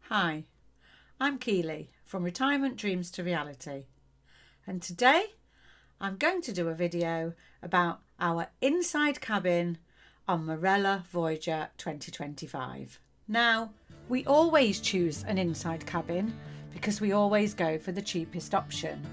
Hi, I'm Keely from Retirement Dreams to Reality, and today I'm going to do a video about our inside cabin on Marella Voyager 2025. Now, we always choose an inside cabin because we always go for the cheapest option,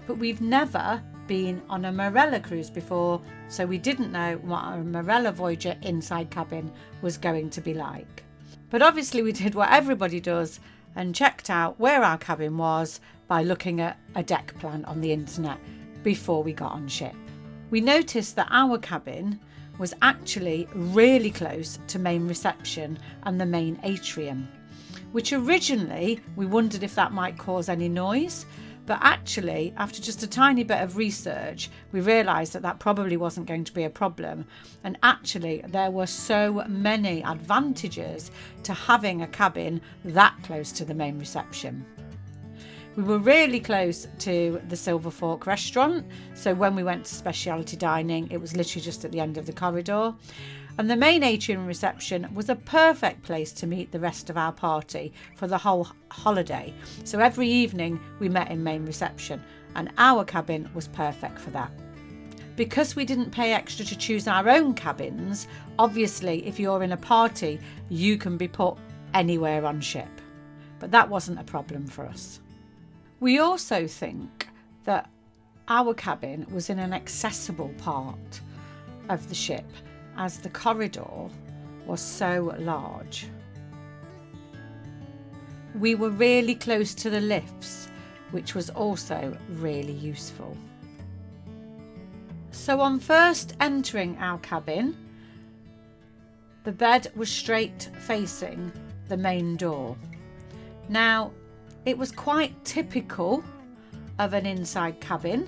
but we've never been on a Marella cruise before, so we didn't know what our Marella Voyager inside cabin was going to be like. But obviously we did what everybody does and checked out where our cabin was by looking at a deck plan on the internet before we got on ship. We noticed that our cabin was actually really close to main reception and the main atrium, which originally we wondered if that might cause any noise. But actually, after just a tiny bit of research, we realised that probably wasn't going to be a problem. And actually, there were so many advantages to having a cabin that close to the main reception. We were really close to the Silver Fork restaurant, so when we went to specialty dining, it was literally just at the end of the corridor. And the main atrium reception was a perfect place to meet the rest of our party for the whole holiday. So every evening we met in main reception, and our cabin was perfect for that. Because we didn't pay extra to choose our own cabins, obviously if you're in a party, you can be put anywhere on ship. But that wasn't a problem for us. We also think that our cabin was in an accessible part of the ship, as the corridor was so large. We were really close to the lifts, which was also really useful. So on first entering our cabin, the bed was straight facing the main door. Now, it was quite typical of an inside cabin,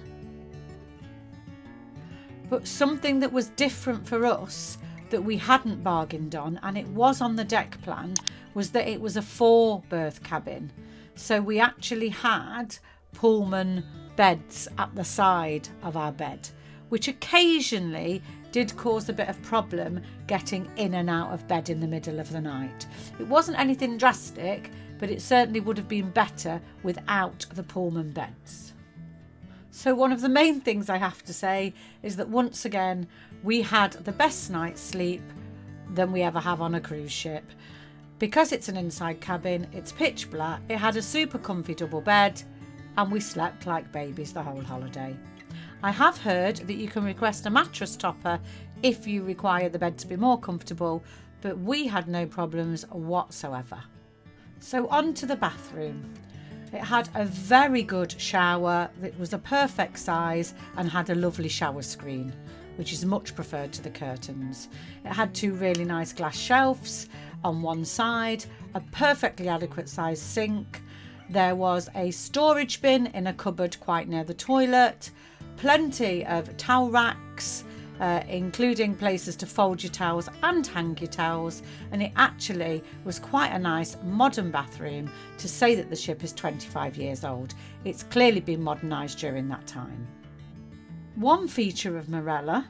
but something that was different for us that we hadn't bargained on, and it was on the deck plan, was that it was a 4-berth cabin. So we actually had Pullman beds at the side of our bed, which occasionally did cause a bit of problem getting in and out of bed in the middle of the night. It wasn't anything drastic, but it certainly would have been better without the Pullman beds. So one of the main things I have to say is that once again, we had the best night's sleep than we ever have on a cruise ship. Because it's an inside cabin, it's pitch black, it had a super comfy double bed, and we slept like babies the whole holiday. I have heard that you can request a mattress topper if you require the bed to be more comfortable, but we had no problems whatsoever. So on to the bathroom. It had a very good shower that was a perfect size and had a lovely shower screen, which is much preferred to the curtains. It had 2 really nice glass shelves on one side, a perfectly adequate sized sink. There was a storage bin in a cupboard quite near the toilet, plenty of towel racks, including places to fold your towels and hang your towels, and it actually was quite a nice modern bathroom to say that the ship is 25 years old. It's clearly been modernised during that time. One feature of Marella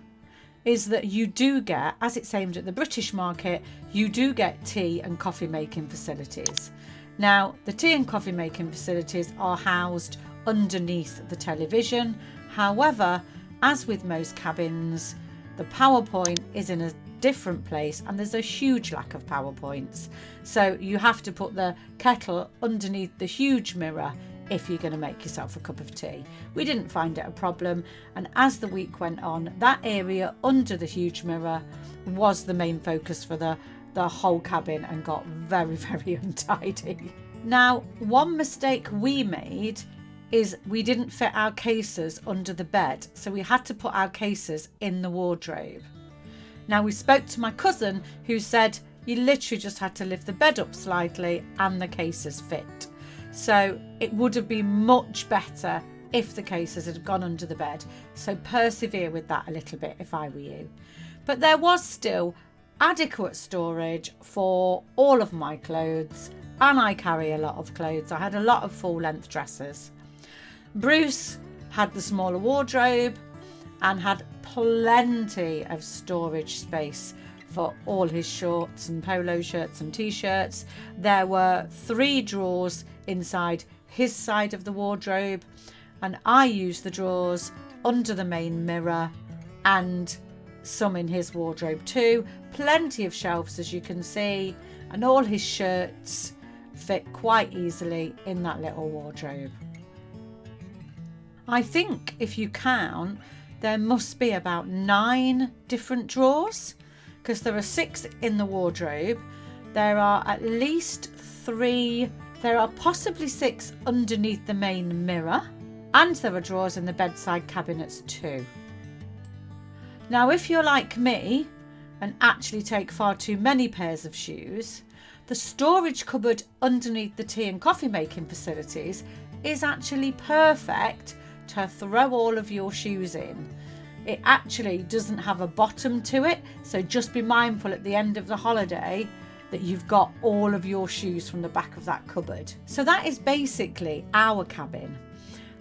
is that you do get, as it's aimed at the British market, you do get tea and coffee making facilities. Now, the tea and coffee making facilities are housed underneath the television. However, as with most cabins, the power point is in a different place and there's a huge lack of power points. So you have to put the kettle underneath the huge mirror if you're going to make yourself a cup of tea. We didn't find it a problem, and as the week went on, that area under the huge mirror was the main focus for the whole cabin and got very, very untidy. Now, one mistake we made is we didn't fit our cases under the bed, so we had to put our cases in the wardrobe. Now, we spoke to my cousin who said you literally just had to lift the bed up slightly and the cases fit. So it would have been much better if the cases had gone under the bed, so persevere with that a little bit if I were you. But there was still adequate storage for all of my clothes, and I carry a lot of clothes. I had a lot of full length dresses. Bruce had the smaller wardrobe and had plenty of storage space for all his shorts and polo shirts and t-shirts. There were 3 drawers inside his side of the wardrobe, and I used the drawers under the main mirror and some in his wardrobe too. Plenty of shelves, as you can see, and all his shirts fit quite easily in that little wardrobe. I think if you count, there must be about 9 different drawers, because there are 6 in the wardrobe. There are at least 3, there are possibly 6 underneath the main mirror, and there are drawers in the bedside cabinets too. Now, if you're like me and actually take far too many pairs of shoes, the storage cupboard underneath the tea and coffee making facilities is actually perfect to throw all of your shoes in. It actually doesn't have a bottom to it, so just be mindful at the end of the holiday that you've got all of your shoes from the back of that cupboard. So that is basically our cabin.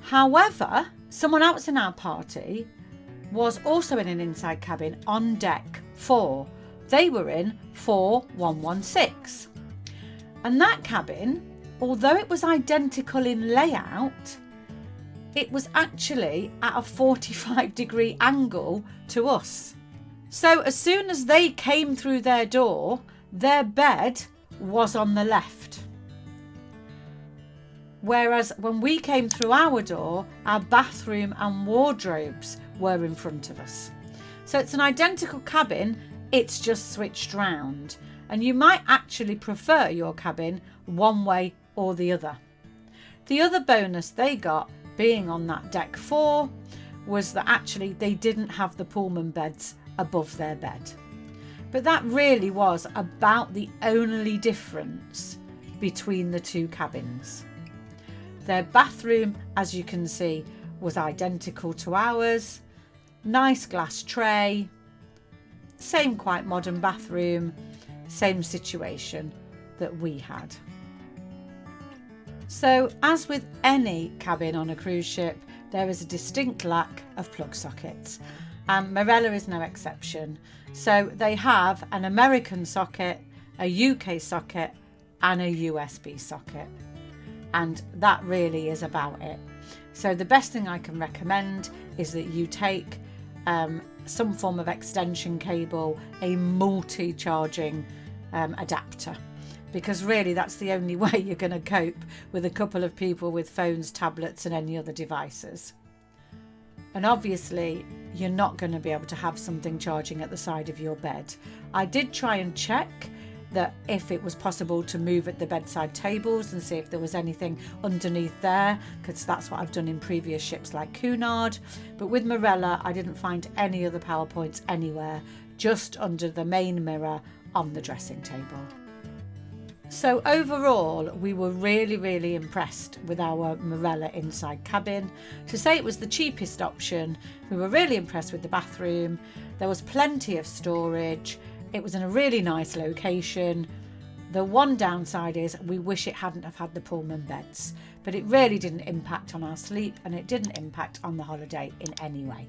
However, someone else in our party was also in an inside cabin on deck 4. They were in 4116. And that cabin, although it was identical in layout, it was actually at a 45-degree angle to us. So as soon as they came through their door, their bed was on the left. Whereas when we came through our door, our bathroom and wardrobes were in front of us. So it's an identical cabin, it's just switched round. And you might actually prefer your cabin one way or the other. The other bonus they got, being on that deck 4, was that actually they didn't have the Pullman beds above their bed. But that really was about the only difference between the 2 cabins. Their bathroom, as you can see, was identical to ours. Nice glass tray, same quite modern bathroom, same situation that we had. So, as with any cabin on a cruise ship, there is a distinct lack of plug sockets, and Marella is no exception. So they have an American socket, a UK socket and a USB socket, and that really is about it. So the best thing I can recommend is that you take some form of extension cable, a multi-charging adapter, because really that's the only way you're going to cope with a couple of people with phones, tablets and any other devices. And obviously you're not going to be able to have something charging at the side of your bed. I did try and check that if it was possible to move at the bedside tables and see if there was anything underneath there, because that's what I've done in previous ships like Cunard. But with Marella, I didn't find any other power points anywhere, just under the main mirror on the dressing table. So overall, we were really impressed with our Marella inside cabin. To say it was the cheapest option, we were really impressed with the bathroom. There was plenty of storage. It was in a really nice location. The one downside is we wish it hadn't have had the Pullman beds, but it really didn't impact on our sleep and it didn't impact on the holiday in any way.